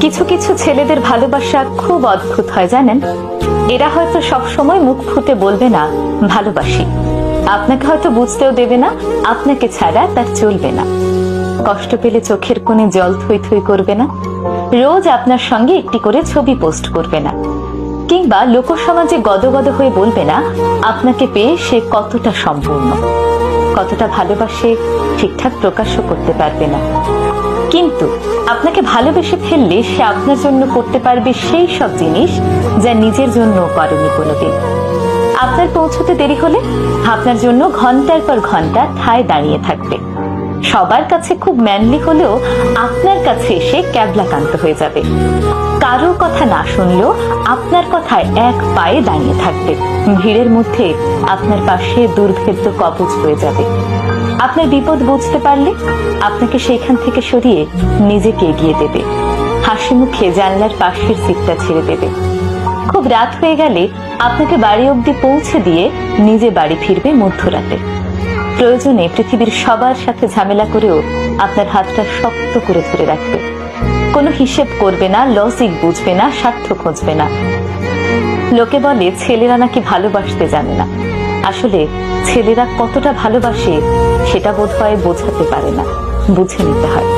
কিছু কিছু ছেলেদের ভালোবাসা খুব অদ্ভুত হয় জানেন। এরা হয়তো সব সময় মুখ ফুটে বলবে না ভালোবাসি, আপনাকে হয়তো বুঝতেও দেবে না আপনাকে ছাড়া তার চলবে না। কষ্ট পেলে চোখের কোণে জল থই থই করবে না, রোজ আপনার সঙ্গে একটি করে ছবি পোস্ট করবে না, কিংবা লোকসমাজে গদগদ হয়ে বলবে না আপনাকে পেয়ে সে কতটা সম্পূর্ণ, কতটা ভালোবাসে ঠিকঠাক প্রকাশও করতে পারবে না। কিন্তু আপনাকে ভালোবেসে ফেললে সে আপনার জন্য করতে পারবে সেই সব জিনিস যা নিজের জন্য করেনি কোনোদিন। আপনার পৌঁছতে দেরি হলে আপনার জন্য ঘন্টার পর ঘন্টা ঠায় দাঁড়িয়ে থাকবে। সবার কাছে খুব ম্যানলি হলেও আপনার কাছে এসে ক্যাবলাকান্ত হয়ে যাবে। কারো কথা না শুনলেও আপনার কথায় এক পায়ে দাঁড়িয়ে থাকবে। ভিড়ের মধ্যে আপনার পাশে দুর্ভেদ্য কবচ হয়ে যাবে। আপনার বিপদ বুঝতে পারলে আপনাকে সেইখান থেকে সরিয়ে নিজেকে এগিয়ে দেবে। হাসি মুখে জানলার পাশের সিটটা ছেড়ে দেবে। খুব রাত হয়ে গেলে আপনাকে বাড়ি অবধি পৌঁছে দিয়ে নিজে বাড়ি ফিরবে মধ্যরাতে। প্রয়োজনে পৃথিবীর সবার সাথে ঝামেলা করেও আপনার হাতটা শক্ত করে ধরে রাখবে। কোনো হিসেব করবে না, লজিক বুঝবে না, স্বার্থ খুঁজবে না। লোকে বলে ছেলেরা নাকি ভালোবাসতে জানে না। আসলে ছেলেরা কতটা ভালোবাসে সেটা বোধহয় বোঝাতে পারে না, বুঝে নিতে হয়।